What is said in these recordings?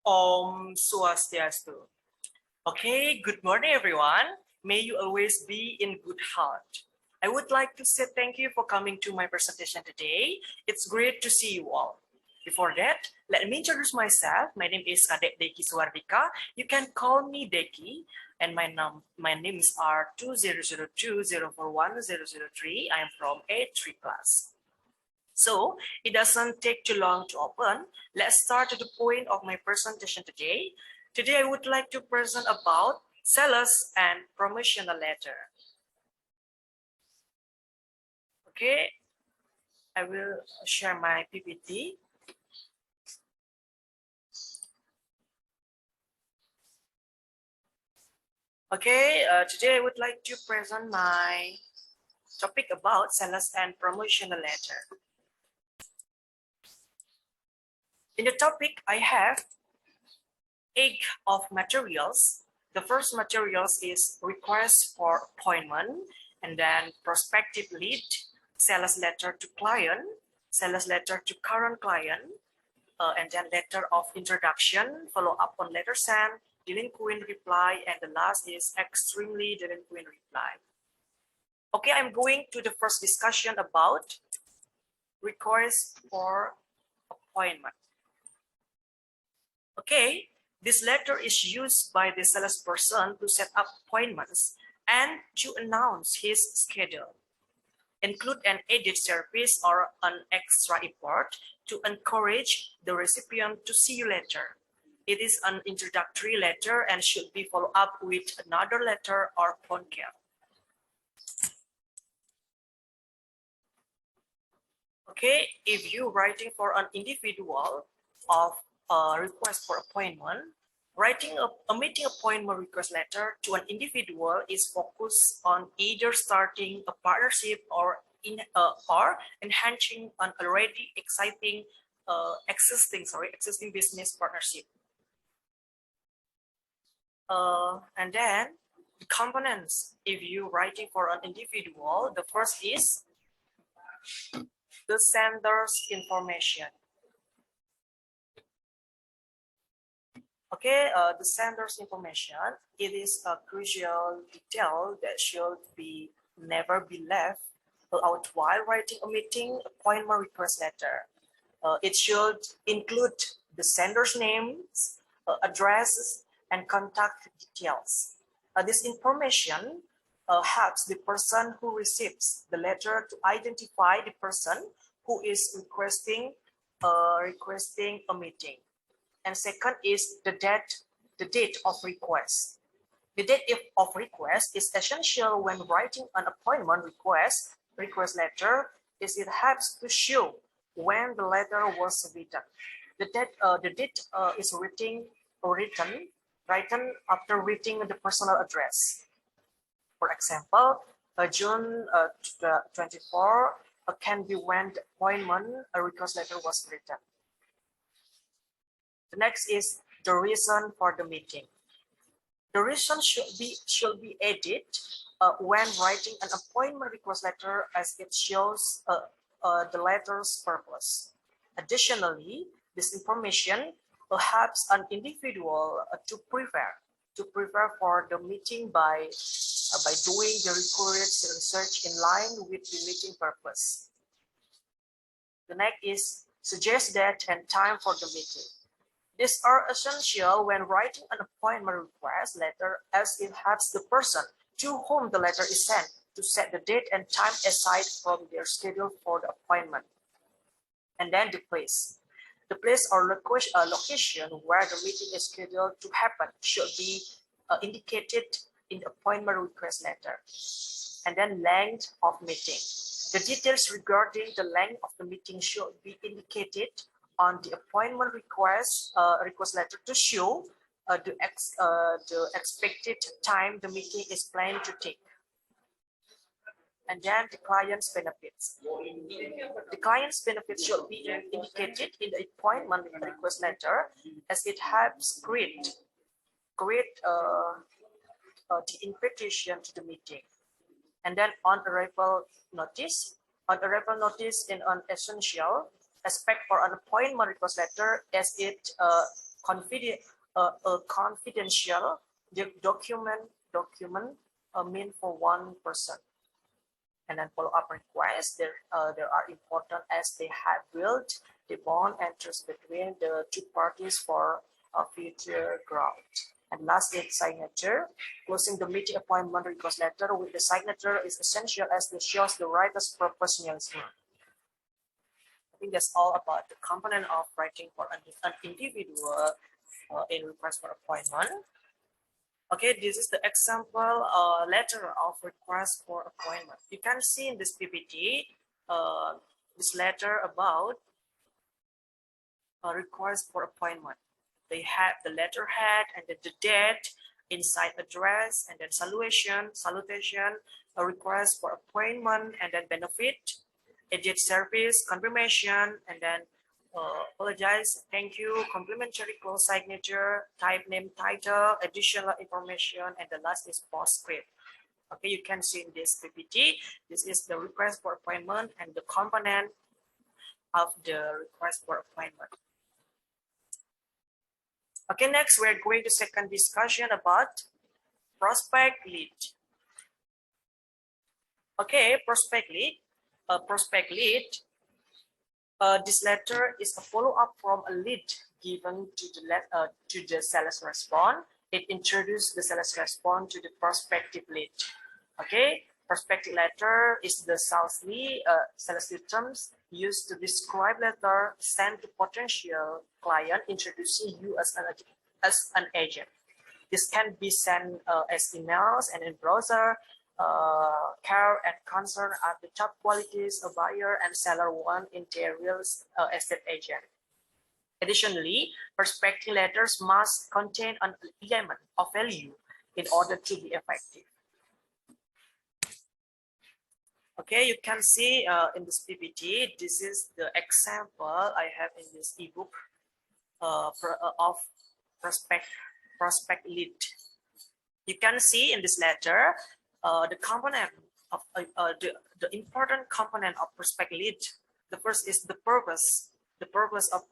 Om Swastiastu. Okay, good morning, everyone. May you always be in good health. I would like to say thank you for coming to my presentation today. It's great to see you all. Before that, let me introduce myself. My name is Kadek Deki Suwardika. You can call me Deki, and my names are 2002041003. I am from A3 class. So it doesn't take too long to open. Let's start to the point of my presentation today. Today I would like to present about sales and promotional letter. Okay, I will share my PPT. Okay, today I would like to present my topic about sales and promotional letter. In the topic, I have 8 of materials. The first materials is request for appointment, and then prospective lead, sales letter to client, sales letter to current client, and then letter of introduction, follow up on letter sent, delinquent reply, and the last is extremely delinquent reply. Okay, I'm going to the first discussion about request for appointment. Okay, this letter is used by the salesperson to set up appointments and to announce his schedule. Include an added service or an extra effort to encourage the recipient to see you later. It is an introductory letter and should be followed up with another letter or phone call. Okay, if you're writing for an individual of a request for appointment, writing a meeting appointment request letter to an individual is focused on either starting a partnership or enhancing an already existing business partnership. And then the components, if you're writing for an individual, the first is the sender's information. Okay, the sender's information, it is a crucial detail that should never be left out while writing a meeting appointment request letter. It should include the sender's names, addresses, and contact details. This information helps the person who receives the letter to identify the person who is requesting a meeting. And second is the date of request. The date of request is essential when writing an appointment request letter, as it helps to show when the letter was written. The date is written after writing the personal address. For example, June 24 can be when the appointment request letter was written. The next is the reason for the meeting. The reason should be added when writing an appointment request letter, as it shows the letter's purpose. Additionally, this information helps an individual to prepare for the meeting by doing the required research in line with the meeting purpose. The next is suggest date and time for the meeting. These are essential when writing an appointment request letter, as it helps the person to whom the letter is sent to set the date and time aside from their schedule for the appointment. And then the place. The place or location where the meeting is scheduled to happen should be indicated in the appointment request letter. And then length of meeting. The details regarding the length of the meeting should be indicated on the appointment request letter to show the expected time the meeting is planned to take. And then the client's benefits. The client's benefits should be indicated in the appointment request letter, as it helps create the invitation to the meeting. And then on arrival notice. On arrival notice in an essential aspect for an appointment request letter, as it confidential document meant for one person. And then follow-up requests, there are important as they have built the bond and trust between the two parties for future growth. And last is signature. Closing the meeting appointment request letter with the signature is essential as it shows the writer's professionalism. I think that's all about the component of writing for an individual in request for appointment. Okay, this is the example letter of request for appointment. You can see in this PPT this letter about a request for appointment. They have the letterhead and then the date, inside address, and then salutation, a request for appointment, and then benefit, edit service, confirmation, and then apologize, thank you, complimentary close signature, type name, title, additional information, and the last is postscript. Okay, you can see in this PPT, this is the request for appointment and the component of the request for appointment. Okay, next we're going to second discussion about prospect lead. Okay, prospect lead. This letter is a follow-up from a lead given to the sales response. It introduces the sales response to the prospective lead. Okay, prospective letter is the sales terms used to describe letter sent to potential client introducing you as an agent. This can be sent as emails and in browser. Care and concern are the top qualities a buyer and seller want in their real estate agent. Additionally, prospective letters must contain an element of value in order to be effective. Okay, you can see in this PPT, this is the example I have in this ebook of prospect lead. You can see in this letter the component of the important component of prospect lead. The first is the purpose of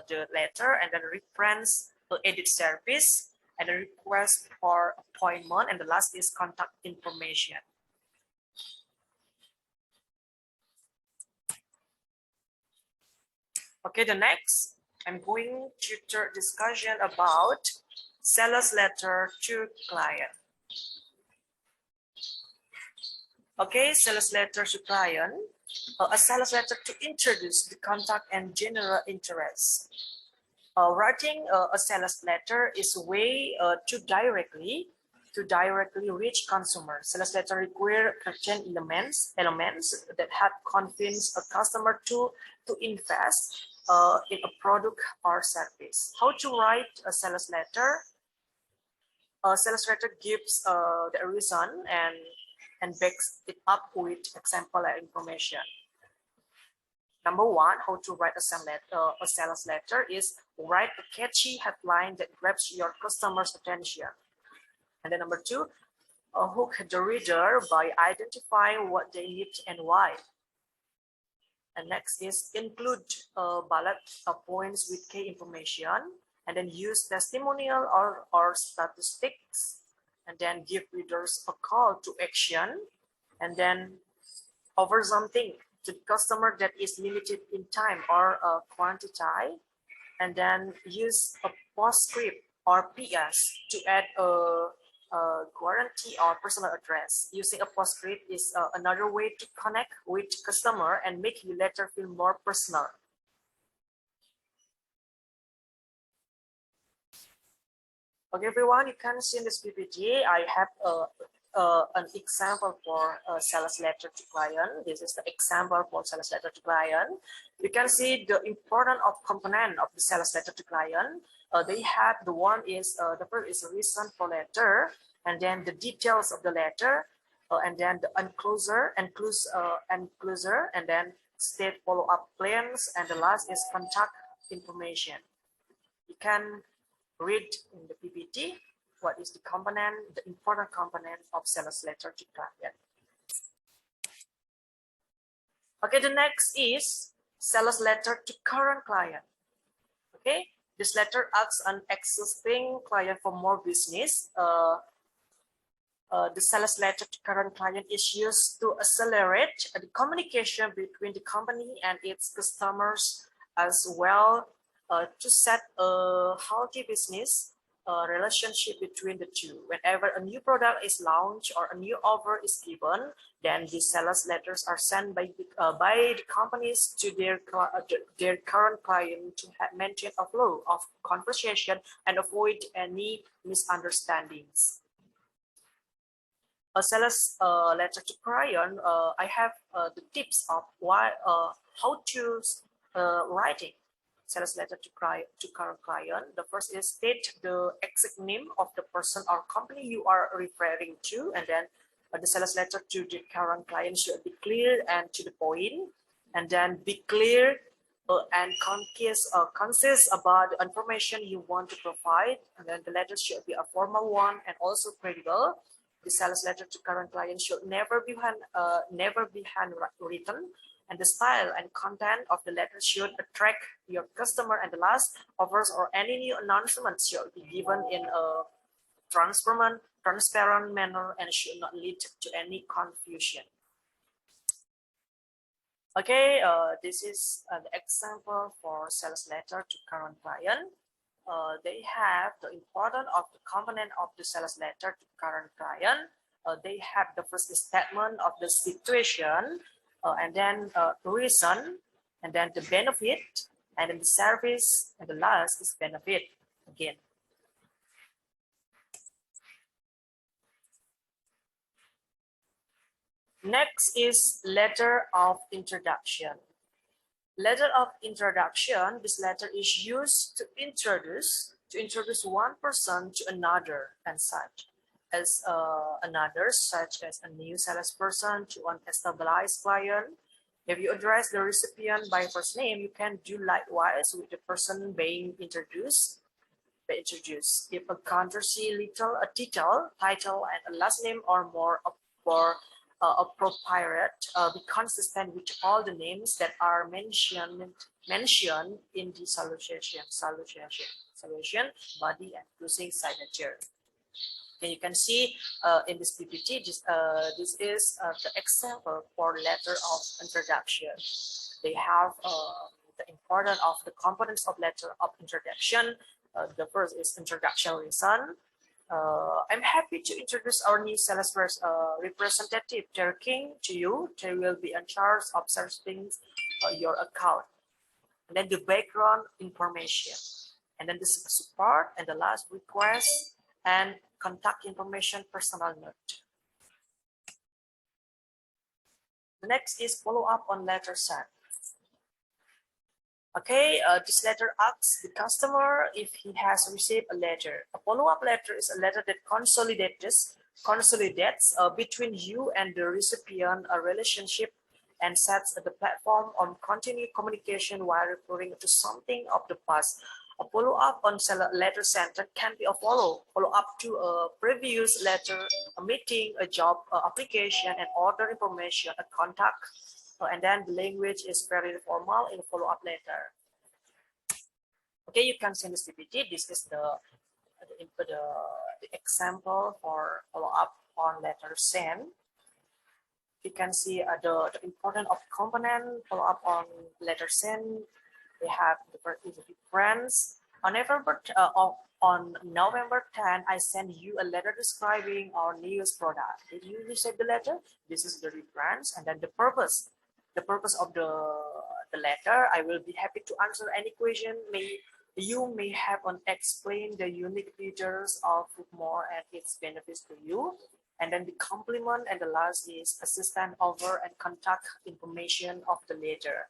the letter, and then reference, edit service, and the request for appointment, and the last is contact information. Okay, the next I'm going to third discussion about seller's letter to client. Okay, sales letter to client. A sales letter to introduce the contact and general interest. Writing a sales letter is a way to directly reach consumers. Sales letter require certain elements that help convince a customer to invest in a product or service. How to write a sales letter? A sales letter gives the reason and backs it up with example information. Number one, how to write a sales letter is write a catchy headline that grabs your customer's attention. And then number two, hook the reader by identifying what they need and why. And next is include bullet points with key information, and then use testimonial or statistics, and then give readers a call to action, and then offer something to the customer that is limited in time or quantity, and then use a postscript or PS to add a guarantee or personal address. Using a postscript is another way to connect with the customer and make your letter feel more personal. Okay, everyone, you can see in this PPT, I have an example for a sales letter to client. This is the example for sales letter to client. You can see the important of component of the sales letter to client. They have the one is the first is a reason for letter, and then the details of the letter, and then the enclosure, and then state follow-up plans, and the last is contact information. You can read in the PPT what is the component, the important component of sales letter to client. Okay, the next is sales letter to current client. Okay, This letter asks an existing client for more business. The sales letter to current client is used to accelerate the communication between the company and its customers, as well to set a healthy business relationship between the two. Whenever a new product is launched or a new offer is given, then the sales letters are sent by the companies to their current client to maintain a flow of conversation and avoid any misunderstandings. A sales letter to client, I have the tips of how to writing sales letter to current client. The first is state the exact name of the person or company you are referring to, and then the sales letter to the current client should be clear and to the point, and then be clear and concise about the information you want to provide, and then the letter should be a formal one and also credible. The sales letter to current client should never be handwritten, and the style and content of the letter should attract your customer. And the last, offers or any new announcements should be given in a transparent manner and should not lead to any confusion. Okay, this is the example for sales letter to current client. They have the importance of the component of the sales letter to current client. They have the first statement of the situation, and then reason, and then the benefit, and then the service, and the last is benefit again. Next is letter of introduction. Letter of introduction, this letter is used to introduce one person to another and such as such as a new salesperson to an established client. If you address the recipient by first name, you can do likewise with the person being introduced. If a country a title, and a last name or more for appropriate, be consistent with all the names that are mentioned in the solution body and closing signature. And you can see in this PPT, this is the example for letter of introduction. They have the importance of the components of letter of introduction. The first is introduction reason. I'm happy to introduce our new sales representative, Terry King, to you. They will be in charge of servicing your account. And then the background information, and then the support, and the last request and contact information, personal note. The next is follow up on letter sent. Okay, this letter asks the customer if he has received a letter. A follow-up letter is a letter that consolidates between you and the recipient a relationship and sets the platform on continued communication while referring to something of the past. A follow-up on letter sent can be a follow-up to a previous letter, a meeting, a job application, and other information, a contact. And then the language is very formal in follow-up letter. Okay, you can see this PPT. This is the example for follow-up on letter send. You can see the importance of component follow-up on letter send. They have the difference. On November 10, I sent you a letter describing our newest product. Did you receive the letter? This is the reference, and then the purpose. The purpose of the letter, I will be happy to answer any question you may have on explain the unique features of more and its benefits to you. And then the complement, and the last is assistant over and contact information of the letter.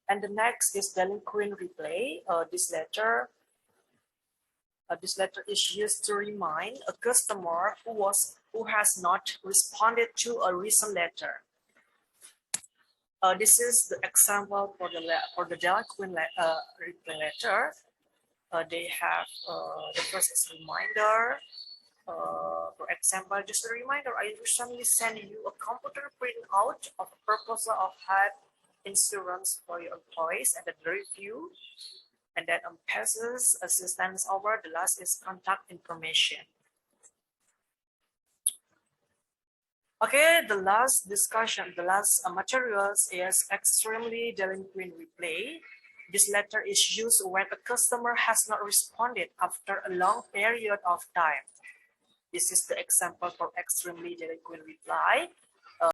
And the next is delinquent replay. This letter is used to remind a customer who has not responded to a recent letter. This is the example for the delinquent replay letter. They have the first is reminder. For example, just a reminder, I recently sent you a computer printout of a proposal of help insurance for your employees, and then the review, and then passes assistance over. The last is contact information. Okay, the last discussion, the last materials is extremely delinquent replay. This letter is used when a customer has not responded after a long period of time. This is the example for extremely delinquent reply.